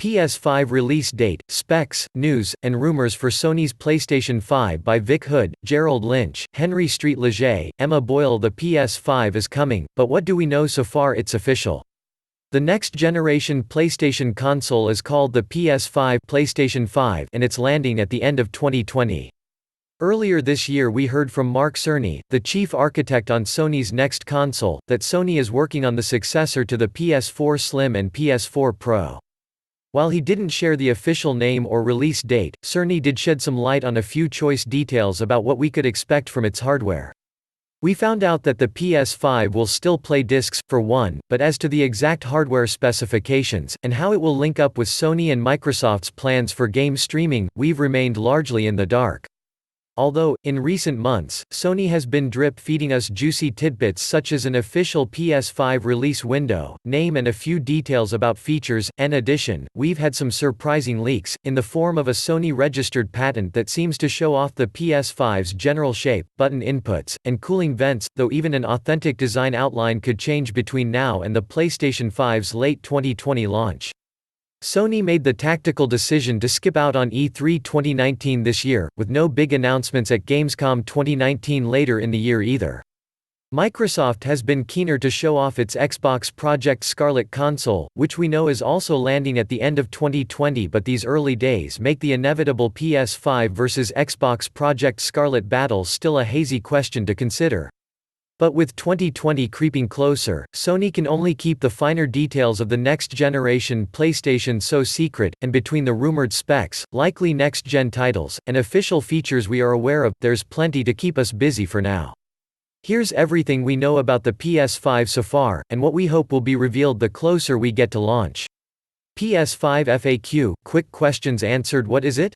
PS5 release date, specs, news, and rumors for Sony's PlayStation 5 by Vic Hood, Gerald Lynch, Henry Street Leger, Emma Boyle. The PS5 is coming, but what do we know so far? It's official. The next-generation PlayStation console is called the PS5 PlayStation 5 and it's landing at the end of 2020. Earlier this year we heard from Mark Cerny, the chief architect on Sony's next console, that Sony is working on the successor to the PS4 Slim and PS4 Pro. While he didn't share the official name or release date, Cerny did shed some light on a few choice details about what we could expect from its hardware. We found out that the PS5 will still play discs, for one, but as to the exact hardware specifications, and how it will link up with Sony and Microsoft's plans for game streaming, we've remained largely in the dark. Although, in recent months, Sony has been drip-feeding us juicy tidbits such as an official PS5 release window, name and a few details about features. In addition, we've had some surprising leaks, in the form of a Sony-registered patent that seems to show off the PS5's general shape, button inputs, and cooling vents, though even an authentic design outline could change between now and the PlayStation 5's late 2020 launch. Sony made the tactical decision to skip out on E3 2019 this year, with no big announcements at Gamescom 2019 later in the year either. Microsoft has been keener to show off its Xbox Project Scarlett console, which we know is also landing at the end of 2020, but these early days make the inevitable PS5 versus Xbox Project Scarlett battle still a hazy question to consider. But with 2020 creeping closer, Sony can only keep the finer details of the next-generation PlayStation so secret, and between the rumored specs, likely next-gen titles, and official features we are aware of, there's plenty to keep us busy for now. Here's everything we know about the PS5 so far, and what we hope will be revealed the closer we get to launch. PS5 FAQ, quick questions answered. What is it?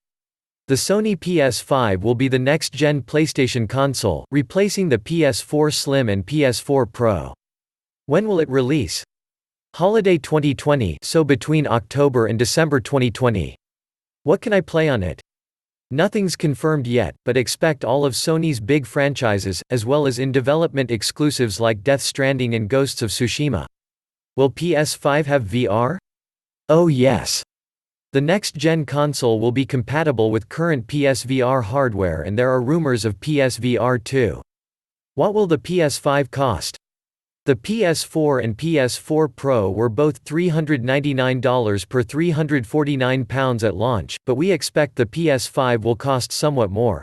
The Sony PS5 will be the next-gen PlayStation console, replacing the PS4 Slim and PS4 Pro. When will it release? Holiday 2020, so between October and December 2020. What can I play on it? Nothing's confirmed yet, but expect all of Sony's big franchises, as well as in-development exclusives like Death Stranding and Ghosts of Tsushima. Will PS5 have VR? Oh yes! The next-gen console will be compatible with current PSVR hardware and there are rumors of PSVR 2. What will the PS5 cost? The PS4 and PS4 Pro were both $399 per £349 at launch, but we expect the PS5 will cost somewhat more.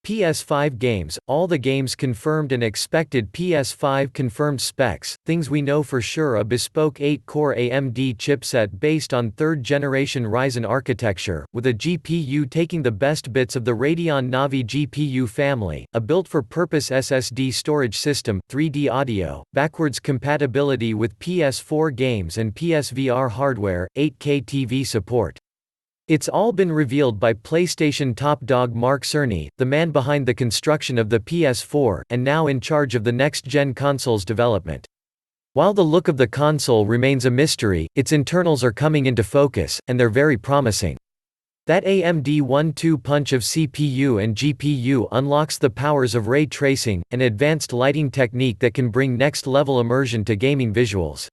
PS5 games, all the games confirmed and expected PS5 confirmed specs, things we know for sure: a bespoke 8-core AMD chipset based on 3rd-generation Ryzen architecture, with a GPU taking the best bits of the Radeon Navi GPU family, a built-for-purpose SSD storage system, 3D audio, backwards compatibility with PS4 games and PSVR hardware, 8K TV support. It's all been revealed by PlayStation top dog Mark Cerny, the man behind the construction of the PS4, and now in charge of the next-gen console's development. While the look of the console remains a mystery, its internals are coming into focus, and they're very promising. That AMD 1-2 punch of CPU and GPU unlocks the powers of ray tracing, an advanced lighting technique that can bring next-level immersion to gaming visuals.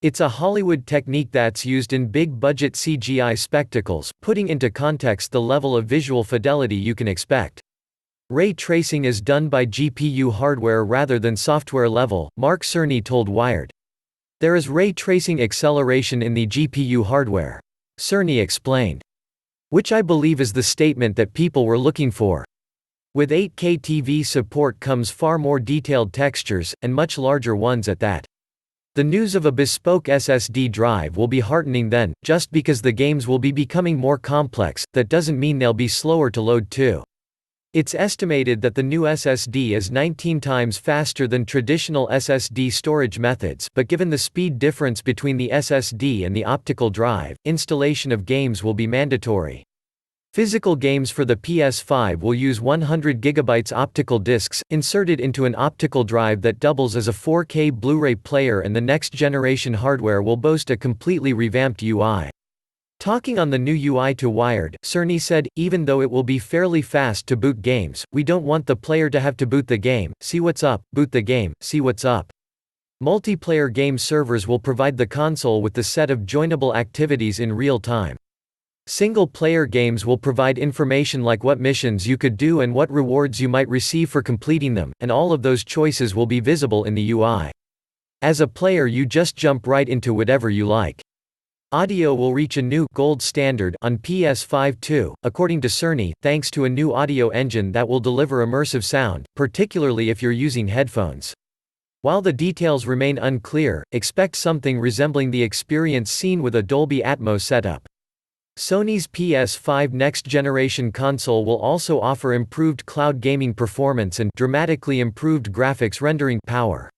It's a Hollywood technique that's used in big-budget CGI spectacles, putting into context the level of visual fidelity you can expect. Ray tracing is done by GPU hardware rather than software level, Mark Cerny told Wired. There is ray tracing acceleration in the GPU hardware. Cerny explained. Which I believe is the statement that people were looking for. With 8K TV support comes far more detailed textures, and much larger ones at that. The news of a bespoke SSD drive will be heartening then, just because the games will be becoming more complex, that doesn't mean they'll be slower to load too. It's estimated that the new SSD is 19 times faster than traditional SSD storage methods, but given the speed difference between the SSD and the optical drive, installation of games will be mandatory. Physical games for the PS5 will use 100 GB optical discs, inserted into an optical drive that doubles as a 4K Blu-ray player, and the next-generation hardware will boast a completely revamped UI. Talking on the new UI to Wired, Cerny said, even though it will be fairly fast to boot games, we don't want the player to have to boot the game, see what's up, boot the game, see what's up. Multiplayer game servers will provide the console with the set of joinable activities in real time. Single-player games will provide information like what missions you could do and what rewards you might receive for completing them, and all of those choices will be visible in the UI. As a player, you just jump right into whatever you like. Audio will reach a new gold standard on PS5 too, according to Sony, thanks to a new audio engine that will deliver immersive sound, particularly if you're using headphones. While the details remain unclear, expect something resembling the experience seen with a Dolby Atmos setup. Sony's PS5 next-generation console will also offer improved cloud gaming performance and dramatically improved graphics rendering power.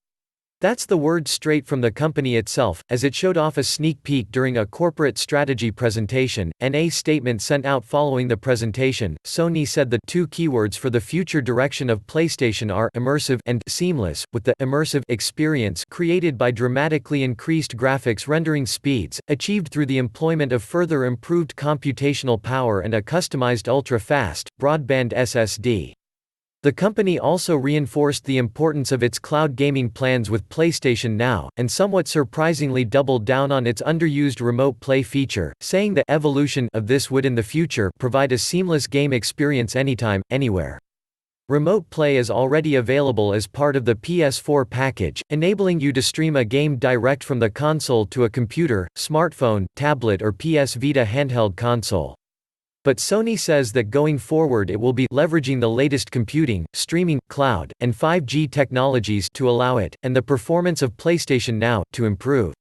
That's the word straight from the company itself, as it showed off a sneak peek during a corporate strategy presentation. In a statement sent out following the presentation, Sony said the two keywords for the future direction of PlayStation are immersive and seamless, with the immersive experience created by dramatically increased graphics rendering speeds, achieved through the employment of further improved computational power and a customized ultra-fast, broadband SSD. The company also reinforced the importance of its cloud gaming plans with PlayStation Now, and somewhat surprisingly doubled down on its underused remote play feature, saying the evolution of this would in the future provide a seamless game experience anytime, anywhere. Remote play is already available as part of the PS4 package, enabling you to stream a game direct from the console to a computer, smartphone, tablet or PS Vita handheld console. But Sony says that going forward it will be leveraging the latest computing, streaming, cloud, and 5G technologies to allow it, and the performance of PlayStation Now, to improve.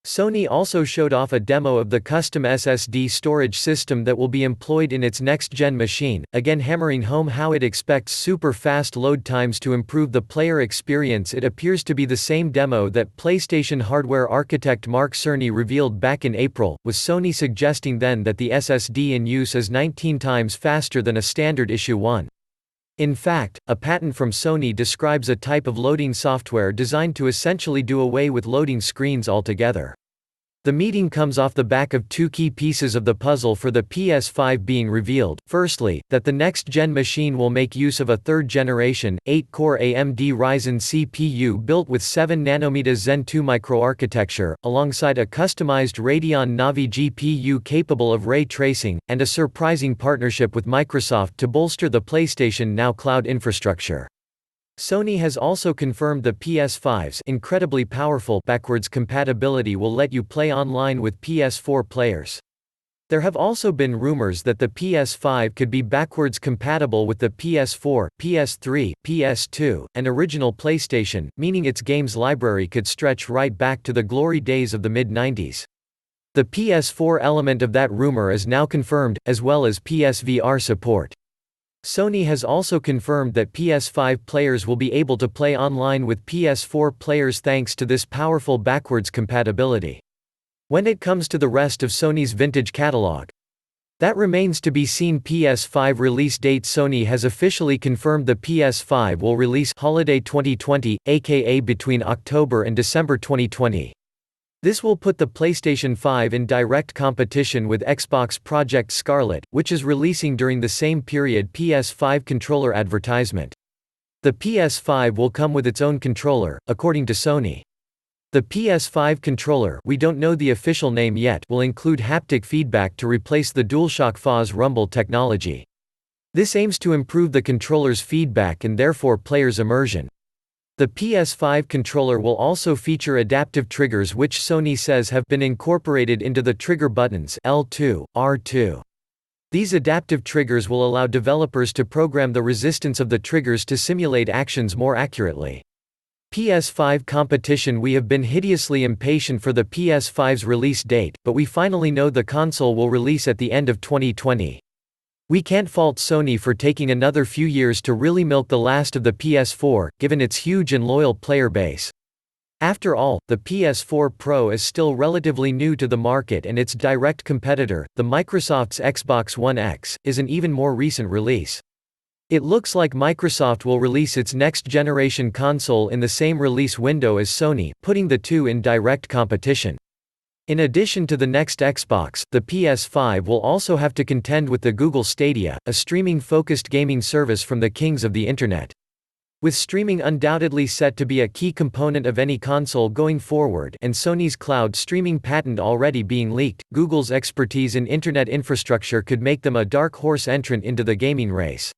Sony also showed off a demo of the custom SSD storage system that will be employed in its next-gen machine, again hammering home how it expects super fast load times to improve the player experience. It appears to be the same demo that PlayStation hardware architect Mark Cerny revealed back in April, with Sony suggesting then that the SSD in use is 19 times faster than a standard issue one. In fact, a patent from Sony describes a type of loading software designed to essentially do away with loading screens altogether. The meeting comes off the back of two key pieces of the puzzle for the PS5 being revealed. Firstly, that the next-gen machine will make use of a third-generation, 8-core AMD Ryzen CPU built with 7nm Zen 2 microarchitecture, alongside a customized Radeon Navi GPU capable of ray tracing, and a surprising partnership with Microsoft to bolster the PlayStation Now cloud infrastructure. Sony has also confirmed the PS5's incredibly powerful backwards compatibility will let you play online with PS4 players. There have also been rumors that the PS5 could be backwards compatible with the PS4, PS3, PS2, and original PlayStation, meaning its games library could stretch right back to the glory days of the mid-90s. The PS4 element of that rumor is now confirmed, as well as PSVR support. Sony has also confirmed that PS5 players will be able to play online with PS4 players thanks to this powerful backwards compatibility. When it comes to the rest of Sony's vintage catalog, that remains to be seen. PS5 release date: Sony has officially confirmed the PS5 will release holiday 2020, aka between October and December 2020. This will put the PlayStation 5 in direct competition with Xbox Project Scarlet, which is releasing during the same period. PS5 controller advertisement. The PS5 will come with its own controller, according to Sony. The PS5 controller, we don't know the official name yet, will include haptic feedback to replace the DualShock Fuzz Rumble technology. This aims to improve the controller's feedback and therefore players' immersion. The PS5 controller will also feature adaptive triggers which Sony says have been incorporated into the trigger buttons L2, R2. These adaptive triggers will allow developers to program the resistance of the triggers to simulate actions more accurately. PS5 competition. We have been hideously impatient for the PS5's release date, but we finally know the console will release at the end of 2020. We can't fault Sony for taking another few years to really milk the last of the PS4, given its huge and loyal player base. After all, the PS4 Pro is still relatively new to the market and its direct competitor, the Microsoft's Xbox One X, is an even more recent release. It looks like Microsoft will release its next-generation console in the same release window as Sony, putting the two in direct competition. In addition to the next Xbox, the PS5 will also have to contend with the Google Stadia, a streaming-focused gaming service from the kings of the Internet. With streaming undoubtedly set to be a key component of any console going forward and Sony's cloud streaming patent already being leaked, Google's expertise in internet infrastructure could make them a dark horse entrant into the gaming race.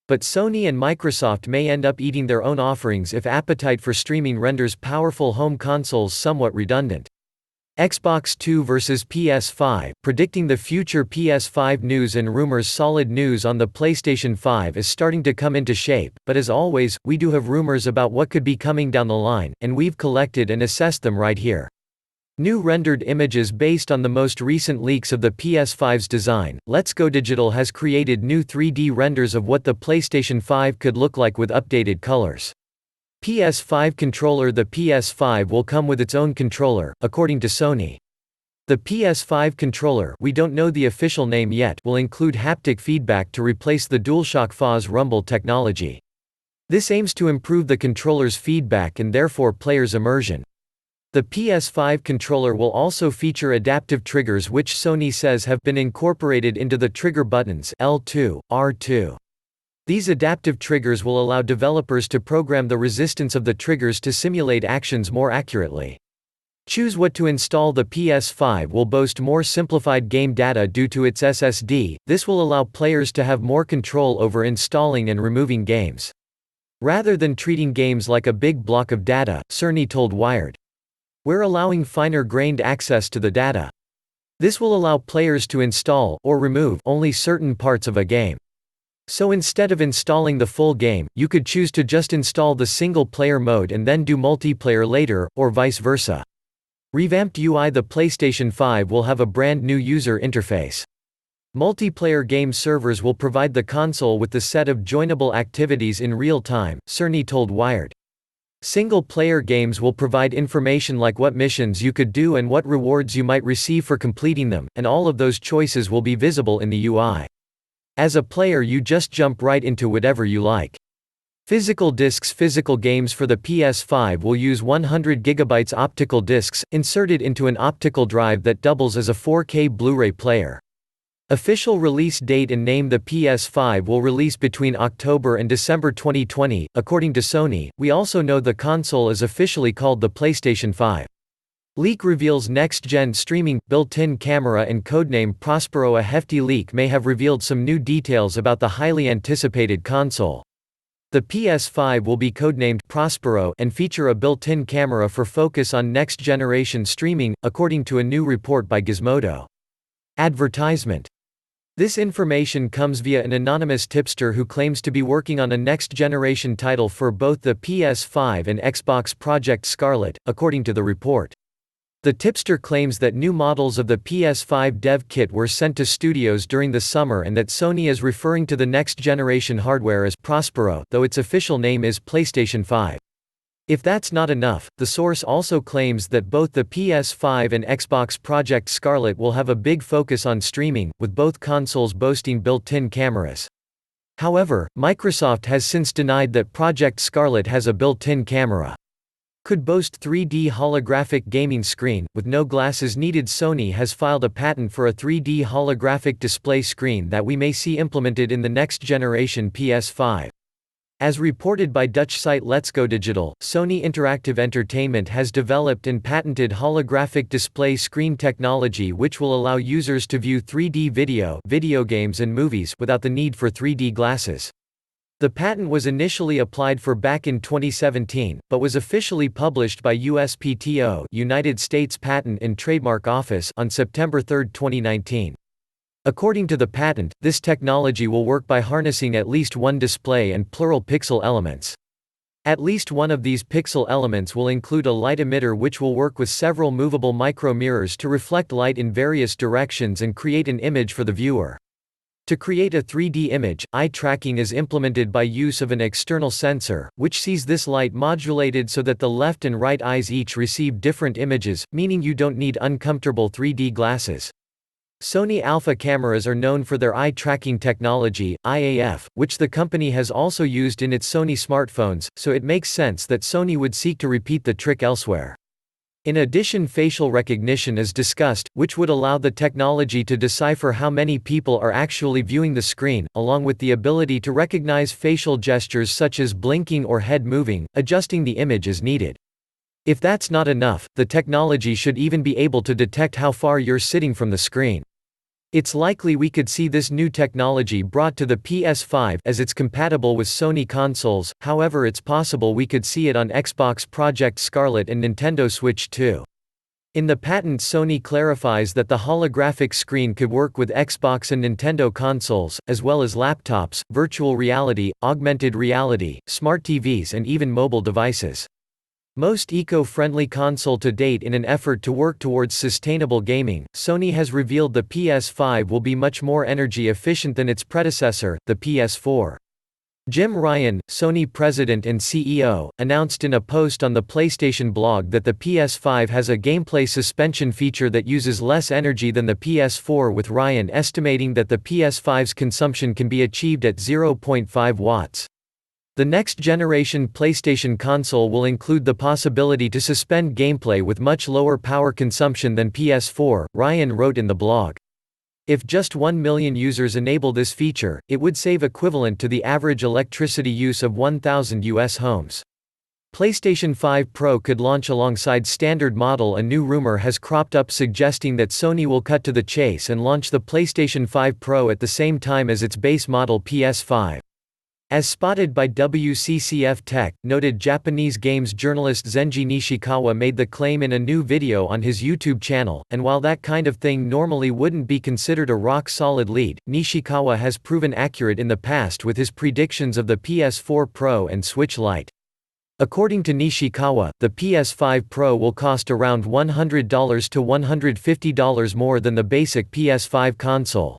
But Sony and Microsoft may end up eating their own offerings if appetite for streaming renders powerful home consoles somewhat redundant. Xbox 2 vs PS5, predicting the future PS5 news and rumors. Solid news on the PlayStation 5 is starting to come into shape, but as always, we do have rumors about what could be coming down the line, and we've collected and assessed them right here. New rendered images based on the most recent leaks of the PS5's design. Let's Go Digital has created new 3D renders of what the PlayStation 5 could look like with updated colors. PS5 controller. The PS5 will come with its own controller, according to Sony. The PS5 controller, we don't know the official name yet, will include haptic feedback to replace the DualShock Fuzz Rumble technology. This aims to improve the controller's feedback and therefore players' immersion. The PS5 controller will also feature adaptive triggers which Sony says have been incorporated into the trigger buttons L2, R2. These adaptive triggers will allow developers to program the resistance of the triggers to simulate actions more accurately. Choose what to install. The PS5 will boast more simplified game data due to its SSD. This will allow players to have more control over installing and removing games. Rather than treating games like a big block of data, Sony told Wired. We're allowing finer-grained access to the data. This will allow players to install, or remove, only certain parts of a game. So instead of installing the full game, you could choose to just install the single-player mode and then do multiplayer later, or vice versa. Revamped UI. The PlayStation 5 will have a brand new user interface. Multiplayer game servers will provide the console with the set of joinable activities in real time, Sony told Wired. Single-player games will provide information like what missions you could do and what rewards you might receive for completing them, and all of those choices will be visible in the UI. As a player, you just jump right into whatever you like. Physical discs. Physical games for the PS5 will use 100 GB optical discs, inserted into an optical drive that doubles as a 4K Blu-ray player. Official release date and name. The PS5 will release between October and December 2020, according to Sony. We also know the console is officially called the PlayStation 5. Leak reveals next-gen streaming, built-in camera and codename Prospero. A hefty leak may have revealed some new details about the highly anticipated console. The PS5 will be codenamed Prospero and feature a built-in camera for focus on next-generation streaming, according to a new report by Gizmodo. Advertisement. This information comes via an anonymous tipster who claims to be working on a next-generation title for both the PS5 and Xbox Project Scarlet, according to the report. The tipster claims that new models of the PS5 dev kit were sent to studios during the summer and that Sony is referring to the next-generation hardware as Prospero, though its official name is PlayStation 5. If that's not enough, the source also claims that both the PS5 and Xbox Project Scarlet will have a big focus on streaming, with both consoles boasting built-in cameras. However, Microsoft has since denied that Project Scarlet has a built-in camera. Could boast 3D holographic gaming screen, with no glasses needed. Sony has filed a patent for a 3D holographic display screen that we may see implemented in the next-generation PS5. As reported by Dutch site Let's Go Digital, Sony Interactive Entertainment has developed and patented holographic display screen technology which will allow users to view 3D video games and movies without the need for 3D glasses. The patent was initially applied for back in 2017, but was officially published by USPTO, United States Patent and Trademark Office, on September 3, 2019. According to the patent, this technology will work by harnessing at least one display and plural pixel elements. At least one of these pixel elements will include a light emitter which will work with several movable micro mirrors to reflect light in various directions and create an image for the viewer. To create a 3D image, eye tracking is implemented by use of an external sensor, which sees this light modulated so that the left and right eyes each receive different images, meaning you don't need uncomfortable 3D glasses. Sony Alpha cameras are known for their eye tracking technology, IAF, which the company has also used in its Sony smartphones, so it makes sense that Sony would seek to repeat the trick elsewhere. In addition, facial recognition is discussed, which would allow the technology to decipher how many people are actually viewing the screen, along with the ability to recognize facial gestures such as blinking or head moving, adjusting the image as needed. If that's not enough, the technology should even be able to detect how far you're sitting from the screen. It's likely we could see this new technology brought to the PS5 as it's compatible with Sony consoles, however it's possible we could see it on Xbox Project Scarlet and Nintendo Switch too. In the patent, Sony clarifies that the holographic screen could work with Xbox and Nintendo consoles, as well as laptops, virtual reality, augmented reality, smart TVs and even mobile devices. Most eco-friendly console to date. In an effort to work towards sustainable gaming, Sony has revealed the PS5 will be much more energy efficient than its predecessor, the PS4. Jim Ryan, Sony president and CEO, announced in a post on the PlayStation blog that the PS5 has a gameplay suspension feature that uses less energy than the PS4, with Ryan estimating that the PS5's consumption can be achieved at 0.5 watts. The next-generation PlayStation console will include the possibility to suspend gameplay with much lower power consumption than PS4, Ryan wrote in the blog. If just 1 million users enable this feature, it would save equivalent to the average electricity use of 1,000 US homes. PlayStation 5 Pro could launch alongside standard model. A new rumor has cropped up suggesting that Sony will cut to the chase and launch the PlayStation 5 Pro at the same time as its base model PS5. As spotted by WCCF Tech, noted Japanese games journalist Zenji Nishikawa made the claim in a new video on his YouTube channel, and while that kind of thing normally wouldn't be considered a rock-solid lead, Nishikawa has proven accurate in the past with his predictions of the PS4 Pro and Switch Lite. According to Nishikawa, the PS5 Pro will cost around $100 to $150 more than the basic PS5 console.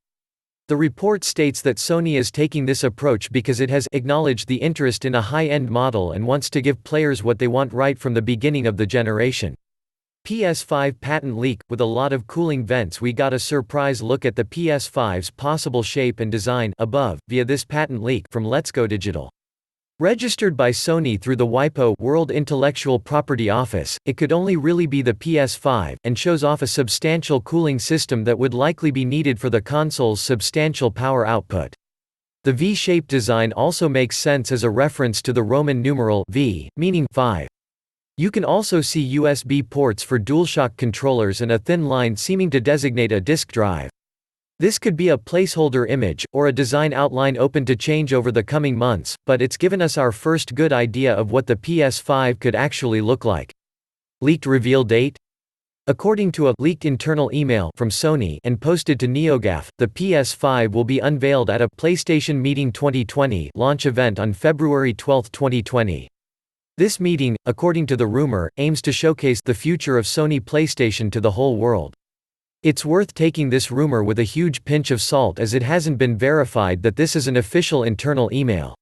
The report states that Sony is taking this approach because it has acknowledged the interest in a high-end model and wants to give players what they want right from the beginning of the generation. PS5 patent leak. With a lot of cooling vents, we got a surprise look at the PS5's possible shape and design above, via this patent leak from Let's Go Digital. Registered by Sony through the WIPO World Intellectual Property Office, it could only really be the PS5, and shows off a substantial cooling system that would likely be needed for the console's substantial power output. The V-shaped design also makes sense as a reference to the Roman numeral V, meaning 5. You can also see USB ports for DualShock controllers and a thin line seeming to designate a disk drive. This could be a placeholder image, or a design outline open to change over the coming months, but it's given us our first good idea of what the PS5 could actually look like. Leaked reveal date? According to a leaked internal email from Sony and posted to NeoGAF, the PS5 will be unveiled at a PlayStation Meeting 2020 launch event on February 12, 2020. This meeting, according to the rumor, aims to showcase the future of Sony PlayStation to the whole world. It's worth taking this rumor with a huge pinch of salt, as it hasn't been verified that this is an official internal email.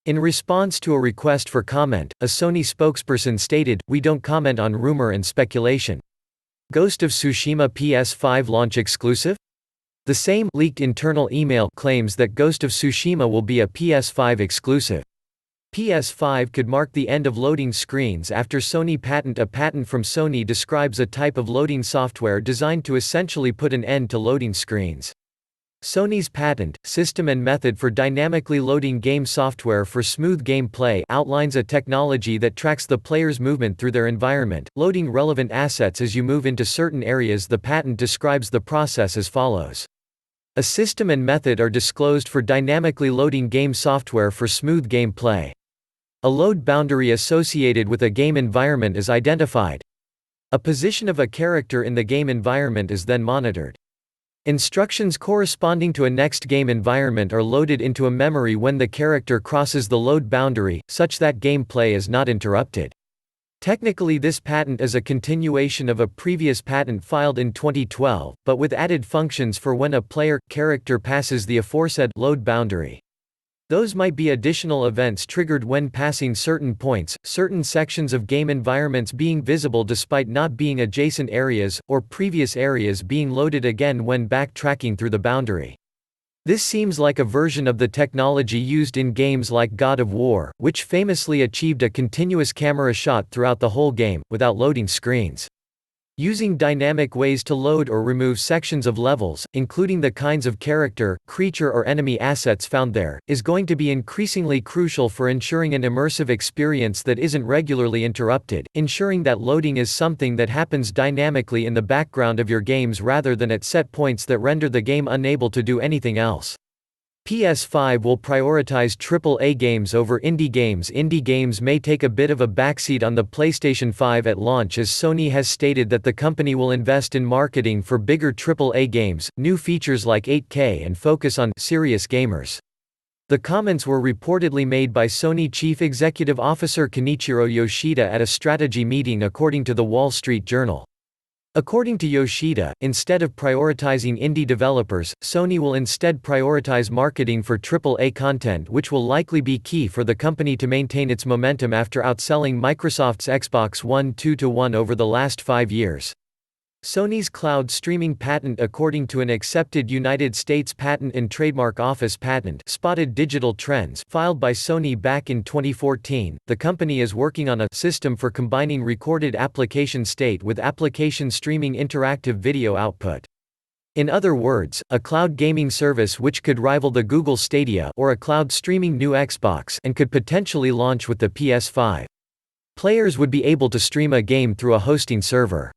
In response to a request for comment, a Sony spokesperson stated, "We don't comment on rumor and speculation." Ghost of Tsushima PS5 launch exclusive? The same leaked internal email claims that Ghost of Tsushima will be a PS5 exclusive. PS5 could mark the end of loading screens after Sony patent. A patent from Sony describes a type of loading software designed to essentially put an end to loading screens. Sony's patent, System and Method for Dynamically Loading Game Software for Smooth Gameplay, outlines a technology that tracks the player's movement through their environment, loading relevant assets as you move into certain areas. The patent describes the process as follows. A system and method are disclosed for dynamically loading game software for smooth gameplay. A load boundary associated with a game environment is identified. A position of a character in the game environment is then monitored. Instructions corresponding to a next game environment are loaded into a memory when the character crosses the load boundary, such that gameplay is not interrupted. Technically, this patent is a continuation of a previous patent filed in 2012, but with added functions for when a player character passes the aforesaid load boundary. Those might be additional events triggered when passing certain points, certain sections of game environments being visible despite not being adjacent areas, or previous areas being loaded again when backtracking through the boundary. This seems like a version of the technology used in games like God of War, which famously achieved a continuous camera shot throughout the whole game, without loading screens. Using dynamic ways to load or remove sections of levels, including the kinds of character, creature or enemy assets found there, is going to be increasingly crucial for ensuring an immersive experience that isn't regularly interrupted, ensuring that loading is something that happens dynamically in the background of your games rather than at set points that render the game unable to do anything else. PS5 will prioritize AAA games over indie games. Indie games may take a bit of a backseat on the PlayStation 5 at launch, as Sony has stated that the company will invest in marketing for bigger AAA games, new features like 8K, and focus on serious gamers. The comments were reportedly made by Sony Chief Executive Officer Kenichiro Yoshida at a strategy meeting, according to The Wall Street Journal. According to Yoshida, instead of prioritizing indie developers, Sony will instead prioritize marketing for AAA content, which will likely be key for the company to maintain its momentum after outselling Microsoft's Xbox One 2-1 over the last 5 years. Sony's cloud streaming patent, according to an accepted United States Patent and Trademark Office patent, spotted digital trends, filed by Sony back in 2014. The company is working on a system for combining recorded application state with application streaming interactive video output. In other words, a cloud gaming service which could rival the Google Stadia or a cloud streaming new Xbox, and could potentially launch with the PS5. Players would be able to stream a game through a hosting server.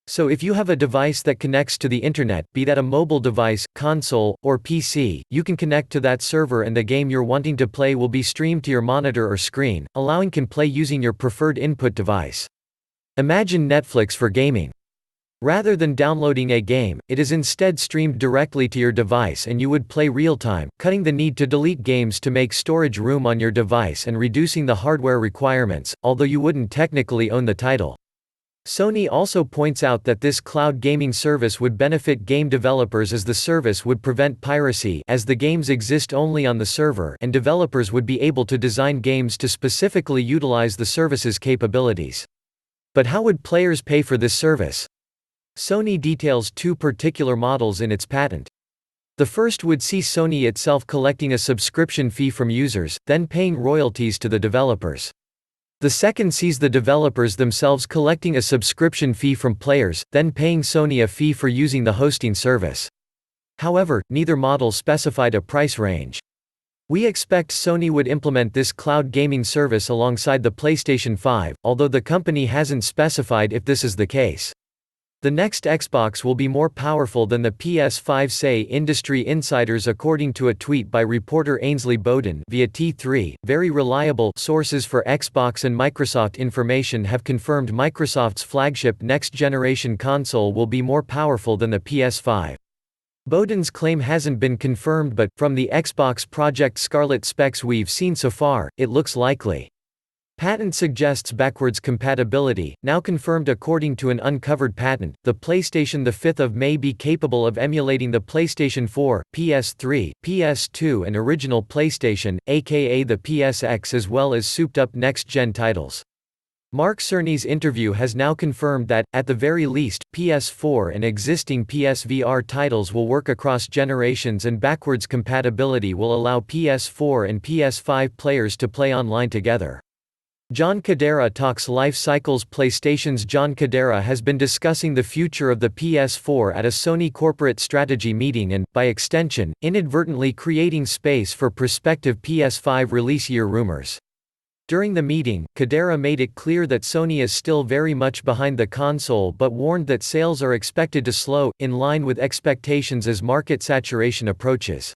So if you have a device that connects to the internet, be that a mobile device, console, or PC, you can connect to that server and the game you're wanting to play will be streamed to your monitor or screen, allowing can play using your preferred input device. Imagine Netflix for gaming. Rather than downloading a game, it is instead streamed directly to your device and you would play real-time, cutting the need to delete games to make storage room on your device and reducing the hardware requirements, although you wouldn't technically own the title. Sony also points out that this cloud gaming service would benefit game developers, as the service would prevent piracy, as the games exist only on the server, and developers would be able to design games to specifically utilize the service's capabilities. But how would players pay for this service? Sony details two particular models in its patent. The first would see Sony itself collecting a subscription fee from users, then paying royalties to the developers. The second sees the developers themselves collecting a subscription fee from players, then paying Sony a fee for using the hosting service. However, neither model specified a price range. We expect Sony would implement this cloud gaming service alongside the PlayStation 5, although the company hasn't specified if this is the case. The next Xbox will be more powerful than the PS5, say industry insiders, according to a tweet by reporter Ainsley Bowden via T3. Very reliable sources for Xbox and Microsoft information have confirmed Microsoft's flagship next-generation console will be more powerful than the PS5. Bowden's claim hasn't been confirmed, but, from the Xbox Project Scarlet specs we've seen so far, it looks likely. Patent suggests backwards compatibility, now confirmed according to an uncovered patent. The PlayStation 5 may be capable of emulating the PlayStation 4, PS3, PS2 and original PlayStation, aka the PSX, as well as souped-up next-gen titles. Mark Cerny's interview has now confirmed that, at the very least, PS4 and existing PSVR titles will work across generations, and backwards compatibility will allow PS4 and PS5 players to play online together. John Cadera talks life cycles. PlayStation's John Cadera has been discussing the future of the PS4 at a Sony corporate strategy meeting and, by extension, inadvertently creating space for prospective PS5 release year rumors. During the meeting, Cadera made it clear that Sony is still very much behind the console, but warned that sales are expected to slow, in line with expectations as market saturation approaches.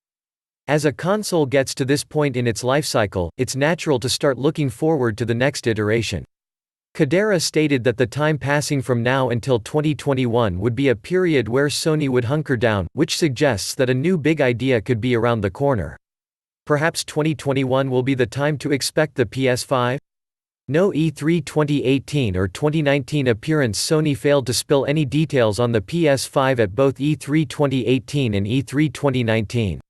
As a console gets to this point in its lifecycle, it's natural to start looking forward to the next iteration. Cadera stated that the time passing from now until 2021 would be a period where Sony would hunker down, which suggests that a new big idea could be around the corner. Perhaps 2021 will be the time to expect the PS5? No E3 2018 or 2019 appearance. Sony failed to spill any details on the PS5 at both E3 2018 and E3 2019.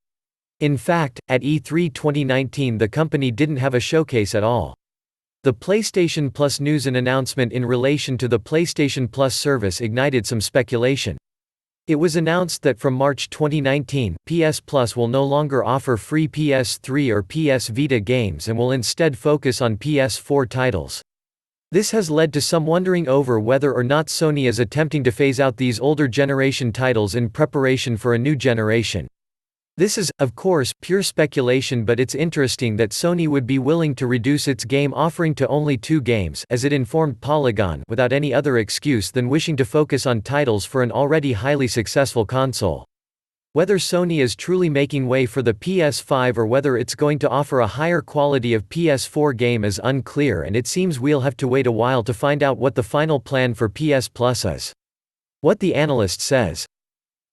In fact, at E3 2019 the company didn't have a showcase at all. The PlayStation Plus news and announcement in relation to the PlayStation Plus service ignited some speculation. It was announced that from March 2019, PS Plus will no longer offer free PS3 or PS Vita games and will instead focus on PS4 titles. This has led to some wondering over whether or not Sony is attempting to phase out these older generation titles in preparation for a new generation. This is, of course, pure speculation, but it's interesting that Sony would be willing to reduce its game offering to only 2 games, as it informed Polygon, without any other excuse than wishing to focus on titles for an already highly successful console. Whether Sony is truly making way for the PS5 or whether it's going to offer a higher quality of PS4 game is unclear, and it seems we'll have to wait a while to find out what the final plan for PS Plus is. What the analyst says.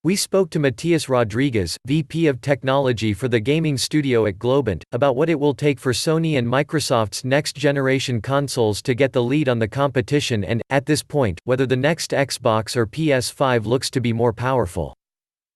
We spoke to Matias Rodriguez, VP of Technology for the gaming studio at Globant, about what it will take for Sony and Microsoft's next-generation consoles to get the lead on the competition and, at this point, whether the next Xbox or PS5 looks to be more powerful.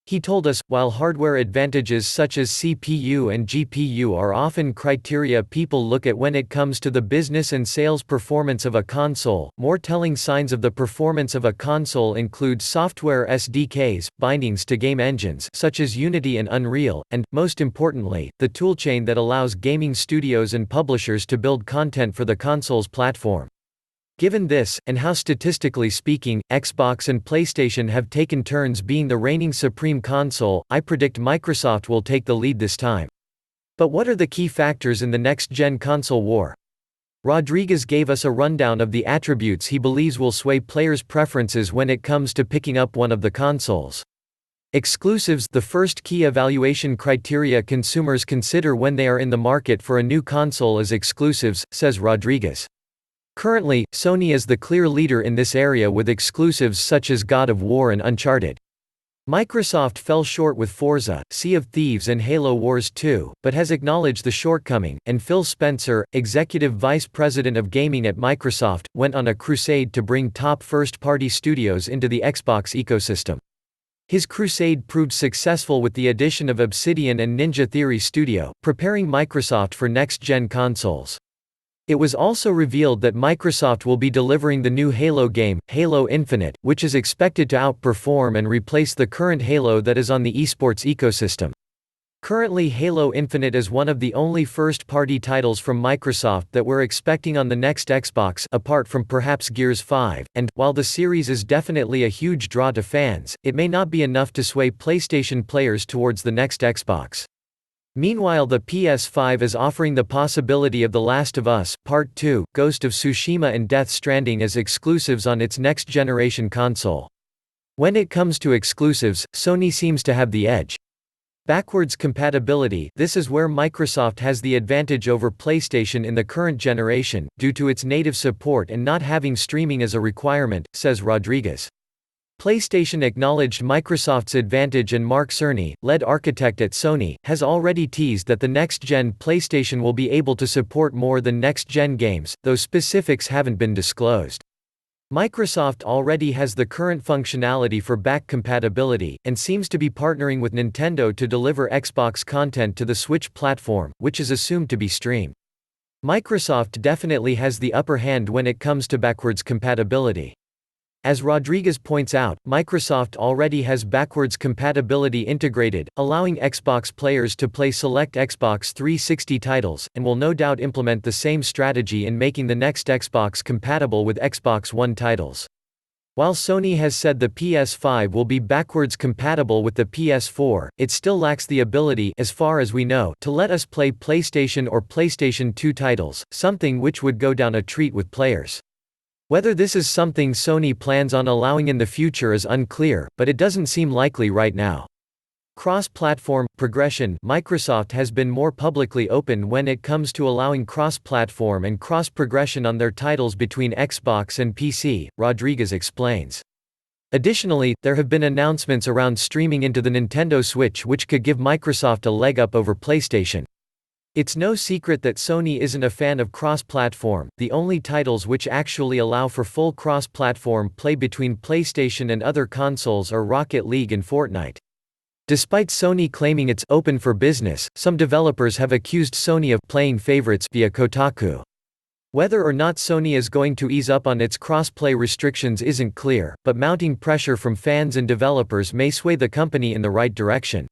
He told us, while hardware advantages such as CPU and GPU are often criteria people look at when it comes to the business and sales performance of a console, more telling signs of the performance of a console include software SDKs, bindings to game engines such as Unity and Unreal, and, most importantly, the toolchain that allows gaming studios and publishers to build content for the console's platform. Given this, and how statistically speaking, Xbox and PlayStation have taken turns being the reigning supreme console, I predict Microsoft will take the lead this time. But what are the key factors in the next-gen console war? Rodriguez gave us a rundown of the attributes he believes will sway players' preferences when it comes to picking up one of the consoles. Exclusives, the first key evaluation criteria consumers consider when they are in the market for a new console is exclusives, says Rodriguez. Currently, Sony is the clear leader in this area with exclusives such as God of War and Uncharted. Microsoft fell short with Forza, Sea of Thieves and Halo Wars 2, but has acknowledged the shortcoming, and Phil Spencer, executive vice president of gaming at Microsoft, went on a crusade to bring top first-party studios into the Xbox ecosystem. His crusade proved successful with the addition of Obsidian and Ninja Theory Studio, preparing Microsoft for next-gen consoles. It was also revealed that Microsoft will be delivering the new Halo game, Halo Infinite, which is expected to outperform and replace the current Halo that is on the esports ecosystem. Currently, Halo Infinite is one of the only first-party titles from Microsoft that we're expecting on the next Xbox, apart from perhaps Gears 5, and, while the series is definitely a huge draw to fans, it may not be enough to sway PlayStation players towards the next Xbox. Meanwhile, the PS5 is offering the possibility of The Last of Us, Part 2, Ghost of Tsushima and Death Stranding as exclusives on its next-generation console. When it comes to exclusives, Sony seems to have the edge. Backwards compatibility, this is where Microsoft has the advantage over PlayStation in the current generation, due to its native support and not having streaming as a requirement, says Rodriguez. PlayStation acknowledged Microsoft's advantage, and Mark Cerny, lead architect at Sony, has already teased that the next-gen PlayStation will be able to support more than next-gen games, though specifics haven't been disclosed. Microsoft already has the current functionality for back compatibility, and seems to be partnering with Nintendo to deliver Xbox content to the Switch platform, which is assumed to be streamed. Microsoft definitely has the upper hand when it comes to backwards compatibility. As Rodriguez points out, Microsoft already has backwards compatibility integrated, allowing Xbox players to play select Xbox 360 titles, and will no doubt implement the same strategy in making the next Xbox compatible with Xbox One titles. While Sony has said the PS5 will be backwards compatible with the PS4, it still lacks the ability, as far as we know, to let us play PlayStation or PlayStation 2 titles, something which would go down a treat with players. Whether this is something Sony plans on allowing in the future is unclear, but it doesn't seem likely right now. Cross-platform progression, Microsoft has been more publicly open when it comes to allowing cross-platform and cross-progression on their titles between Xbox and PC, Rodriguez explains. Additionally, there have been announcements around streaming into the Nintendo Switch which could give Microsoft a leg up over PlayStation. It's no secret that Sony isn't a fan of cross-platform. The only titles which actually allow for full cross-platform play between PlayStation and other consoles are Rocket League and Fortnite. Despite Sony claiming it's open for business, some developers have accused Sony of playing favorites via Kotaku. Whether or not Sony is going to ease up on its cross-play restrictions isn't clear, but mounting pressure from fans and developers may sway the company in the right direction.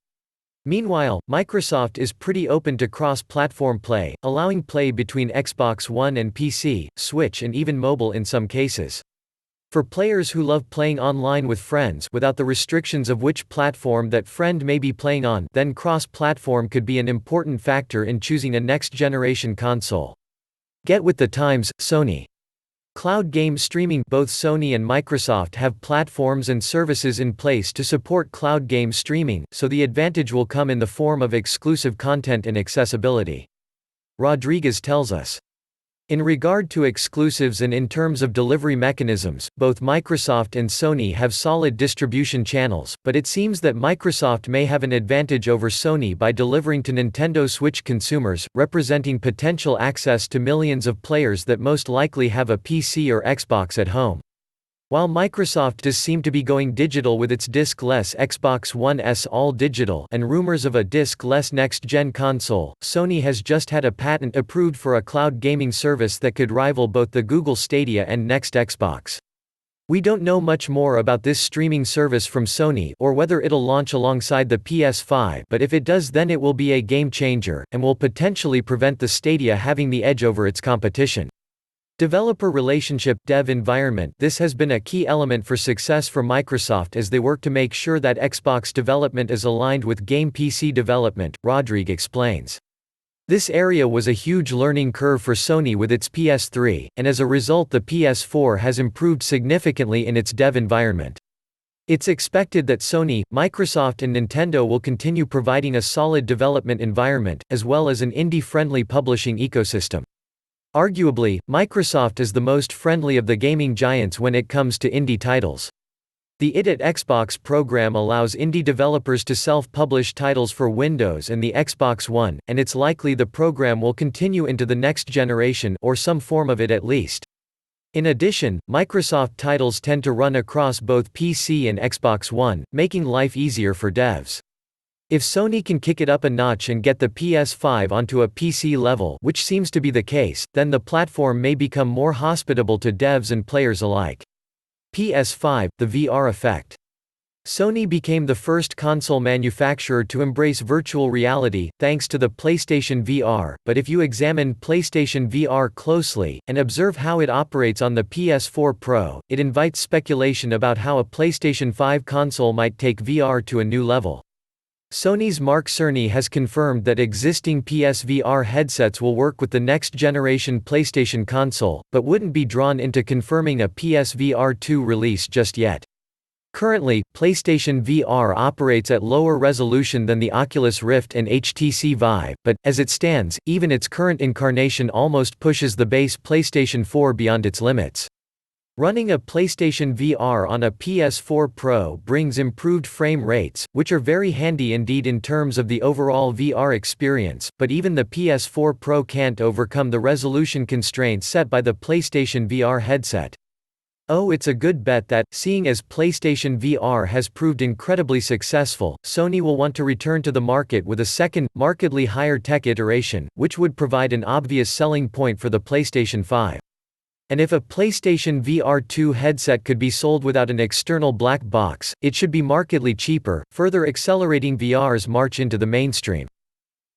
Meanwhile, Microsoft is pretty open to cross-platform play, allowing play between Xbox One and PC, Switch and even mobile in some cases. For players who love playing online with friends without the restrictions of which platform that friend may be playing on, then cross-platform could be an important factor in choosing a next-generation console. Get with the times, Sony. Cloud game streaming. Both Sony and Microsoft have platforms and services in place to support cloud game streaming, so the advantage will come in the form of exclusive content and accessibility. Rodriguez tells us. In regard to exclusives and in terms of delivery mechanisms, both Microsoft and Sony have solid distribution channels, but it seems that Microsoft may have an advantage over Sony by delivering to Nintendo Switch consumers, representing potential access to millions of players that most likely have a PC or Xbox at home. While Microsoft does seem to be going digital with its disc-less Xbox One S all-digital and rumors of a disc-less next-gen console, Sony has just had a patent approved for a cloud gaming service that could rival both the Google Stadia and next Xbox. We don't know much more about this streaming service from Sony or whether it'll launch alongside the PS5, but if it does, then it will be a game changer, and will potentially prevent the Stadia having the edge over its competition. Developer relationship, dev environment. This has been a key element for success for Microsoft as they work to make sure that Xbox development is aligned with game PC development, Rodrigue explains. This area was a huge learning curve for Sony with its PS3, and as a result the PS4 has improved significantly in its dev environment. It's expected that Sony, Microsoft and Nintendo will continue providing a solid development environment, as well as an indie-friendly publishing ecosystem. Arguably, Microsoft is the most friendly of the gaming giants when it comes to indie titles. The It at Xbox program allows indie developers to self-publish titles for Windows and the Xbox One, and it's likely the program will continue into the next generation, or some form of it at least. In addition, Microsoft titles tend to run across both PC and Xbox One, making life easier for devs. If Sony can kick it up a notch and get the PS5 onto a PC level, which seems to be the case, then the platform may become more hospitable to devs and players alike. PS5, the VR effect. Sony became the first console manufacturer to embrace virtual reality, thanks to the PlayStation VR, but if you examine PlayStation VR closely, and observe how it operates on the PS4 Pro, it invites speculation about how a PlayStation 5 console might take VR to a new level. Sony's Mark Cerny has confirmed that existing PSVR headsets will work with the next-generation PlayStation console, but wouldn't be drawn into confirming a PSVR 2 release just yet. Currently, PlayStation VR operates at lower resolution than the Oculus Rift and HTC Vive, but, as it stands, even its current incarnation almost pushes the base PlayStation 4 beyond its limits. Running a PlayStation VR on a PS4 Pro brings improved frame rates, which are very handy indeed in terms of the overall VR experience, but even the PS4 Pro can't overcome the resolution constraints set by the PlayStation VR headset. Oh, it's a good bet that, seeing as PlayStation VR has proved incredibly successful, Sony will want to return to the market with a second, markedly higher tech iteration, which would provide an obvious selling point for the PlayStation 5. And if a PlayStation VR 2 headset could be sold without an external black box, it should be markedly cheaper, further accelerating VR's march into the mainstream.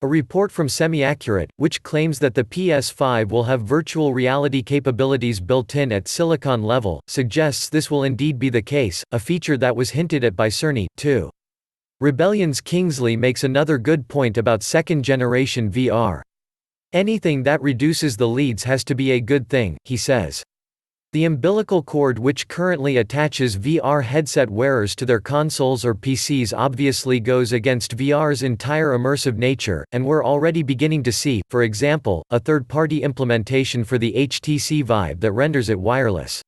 A report from Semi-Accurate, which claims that the PS5 will have virtual reality capabilities built in at silicon level, suggests this will indeed be the case, a feature that was hinted at by Cerny, too. Rebellion's Kingsley makes another good point about second-generation VR. Anything that reduces the leads has to be a good thing, he says. The umbilical cord which currently attaches VR headset wearers to their consoles or PCs obviously goes against VR's entire immersive nature, and we're already beginning to see, for example, a third-party implementation for the HTC Vive that renders it wireless.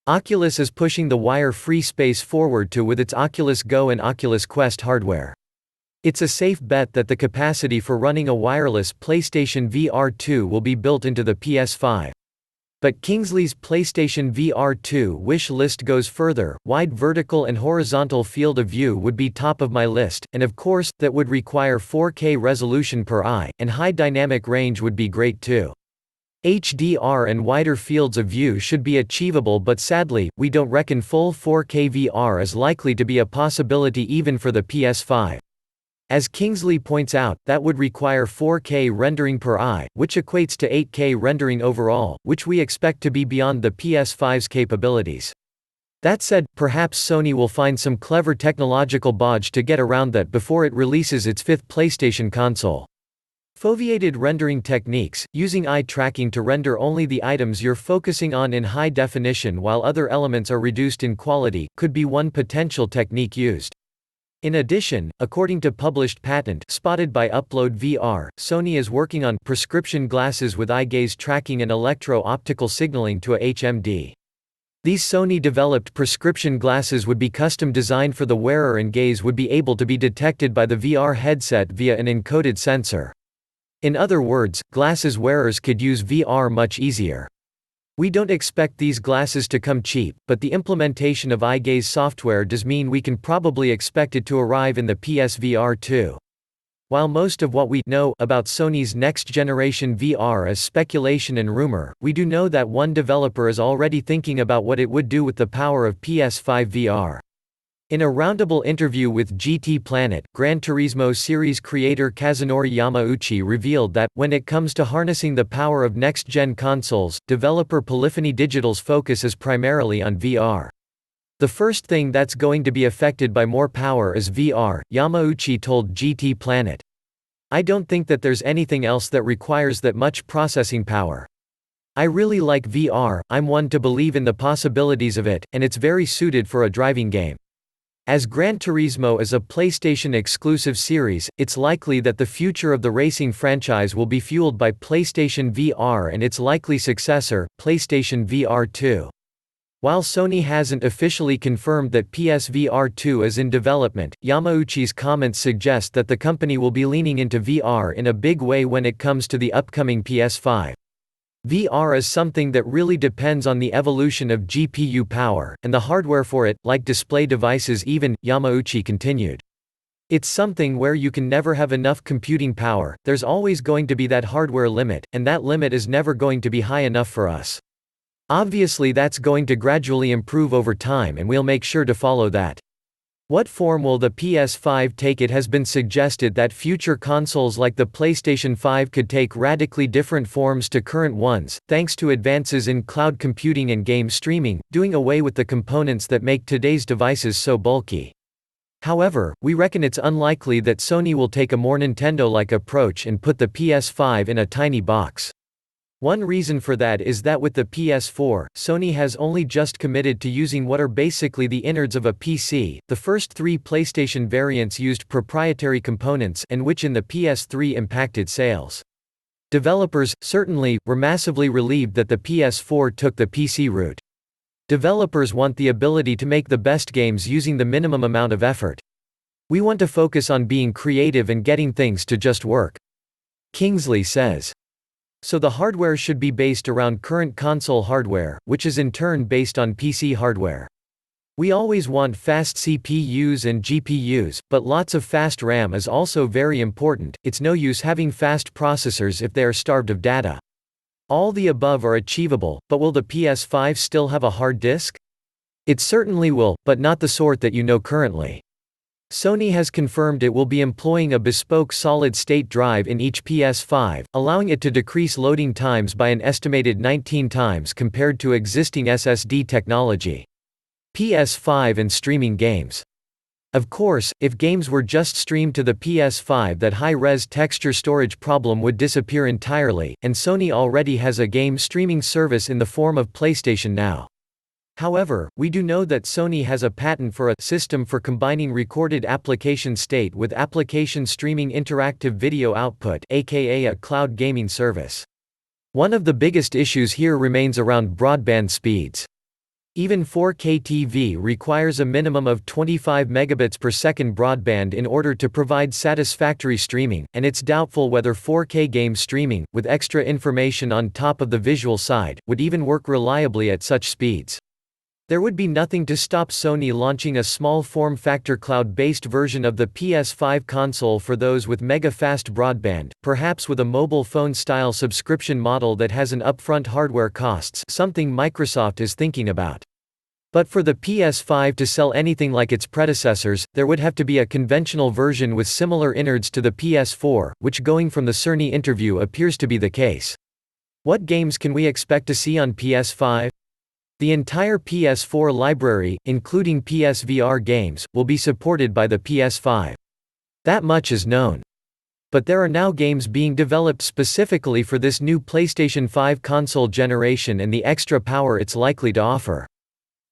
Oculus is pushing the wire-free space forward too with its Oculus Go and Oculus Quest hardware. It's a safe bet that the capacity for running a wireless PlayStation VR 2 will be built into the PS5. But Kingsley's PlayStation VR 2 wish list goes further. Wide vertical and horizontal field of view would be top of my list, and of course, that would require 4K resolution per eye, and high dynamic range would be great too. HDR and wider fields of view should be achievable, but sadly, we don't reckon full 4K VR is likely to be a possibility even for the PS5. As Kingsley points out, that would require 4K rendering per eye, which equates to 8K rendering overall, which we expect to be beyond the PS5's capabilities. That said, perhaps Sony will find some clever technological bodge to get around that before it releases its fifth PlayStation console. Foveated rendering techniques, using eye tracking to render only the items you're focusing on in high definition while other elements are reduced in quality, could be one potential technique used. In addition, according to published patent spotted by Upload VR, Sony is working on prescription glasses with eye gaze tracking and electro-optical signaling to a HMD. These Sony-developed prescription glasses would be custom designed for the wearer, and gaze would be able to be detected by the VR headset via an encoded sensor. In other words, glasses wearers could use VR much easier. We don't expect these glasses to come cheap, but the implementation of eye gaze software does mean we can probably expect it to arrive in the PSVR 2. While most of what we know about Sony's next-generation VR is speculation and rumor, we do know that one developer is already thinking about what it would do with the power of PS5 VR. In a roundtable interview with GT Planet, Gran Turismo series creator Kazunori Yamauchi revealed that, when it comes to harnessing the power of next-gen consoles, developer Polyphony Digital's focus is primarily on VR. The first thing that's going to be affected by more power is VR, Yamauchi told GT Planet. I don't think that there's anything else that requires that much processing power. I really like VR, I'm one to believe in the possibilities of it, and it's very suited for a driving game. As Gran Turismo is a PlayStation-exclusive series, it's likely that the future of the racing franchise will be fueled by PlayStation VR and its likely successor, PlayStation VR 2. While Sony hasn't officially confirmed that PSVR 2 is in development, Yamauchi's comments suggest that the company will be leaning into VR in a big way when it comes to the upcoming PS5. VR is something that really depends on the evolution of GPU power, and the hardware for it, like display devices even, Yamauchi continued. It's something where you can never have enough computing power, there's always going to be that hardware limit, and that limit is never going to be high enough for us. Obviously that's going to gradually improve over time, and we'll make sure to follow that. What form will the PS5 take? It has been suggested that future consoles like the PlayStation 5 could take radically different forms to current ones, thanks to advances in cloud computing and game streaming, doing away with the components that make today's devices so bulky. However, we reckon it's unlikely that Sony will take a more Nintendo-like approach and put the PS5 in a tiny box. One reason for that is that with the PS4, Sony has only just committed to using what are basically the innards of a PC. The first three PlayStation variants used proprietary components, and which in the PS3 impacted sales. Developers, certainly, were massively relieved that the PS4 took the PC route. Developers want the ability to make the best games using the minimum amount of effort. We want to focus on being creative and getting things to just work. Kingsley says. So the hardware should be based around current console hardware, which is in turn based on PC hardware. We always want fast CPUs and GPUs, but lots of fast RAM is also very important. It's no use having fast processors if they are starved of data. All the above are achievable, but will the PS5 still have a hard disk? It certainly will, but not the sort that you know currently. Sony has confirmed it will be employing a bespoke solid-state drive in each PS5, allowing it to decrease loading times by an estimated 19 times compared to existing SSD technology. PS5 and streaming games. Of course, if games were just streamed to the PS5, that high-res texture storage problem would disappear entirely, and Sony already has a game streaming service in the form of PlayStation Now. However, we do know that Sony has a patent for a system for combining recorded application state with application streaming interactive video output, aka a cloud gaming service. One of the biggest issues here remains around broadband speeds. Even 4K TV requires a minimum of 25 megabits per second broadband in order to provide satisfactory streaming, and it's doubtful whether 4K game streaming, with extra information on top of the visual side, would even work reliably at such speeds. There would be nothing to stop Sony launching a small form-factor cloud-based version of the PS5 console for those with mega-fast broadband, perhaps with a mobile phone-style subscription model that has an upfront hardware costs, something Microsoft is thinking about. But for the PS5 to sell anything like its predecessors, there would have to be a conventional version with similar innards to the PS4, which going from the Cerny interview appears to be the case. What games can we expect to see on PS5? The entire PS4 library, including PSVR games, will be supported by the PS5. That much is known. But there are now games being developed specifically for this new PlayStation 5 console generation and the extra power it's likely to offer.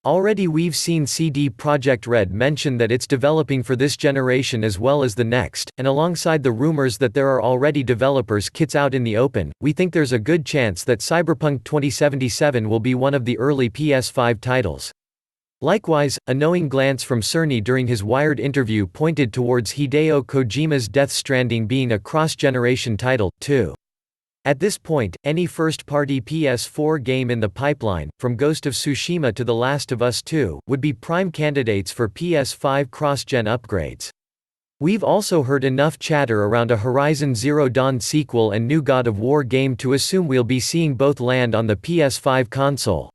Already we've seen CD Projekt Red mention that it's developing for this generation as well as the next, and alongside the rumors that there are already developers kits out in the open, we think there's a good chance that Cyberpunk 2077 will be one of the early PS5 titles. Likewise, a knowing glance from Cerny during his Wired interview pointed towards Hideo Kojima's Death Stranding being a cross-generation title, too. At this point, any first-party PS4 game in the pipeline, from Ghost of Tsushima to The Last of Us 2, would be prime candidates for PS5 cross-gen upgrades. We've also heard enough chatter around a Horizon Zero Dawn sequel and new God of War game to assume we'll be seeing both land on the PS5 console.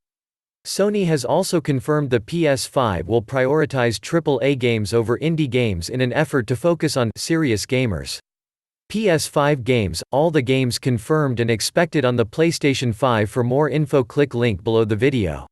Sony has also confirmed the PS5 will prioritize AAA games over indie games in an effort to focus on serious gamers. PS5 games, all the games confirmed and expected on the PlayStation 5. For more info, click link below the video.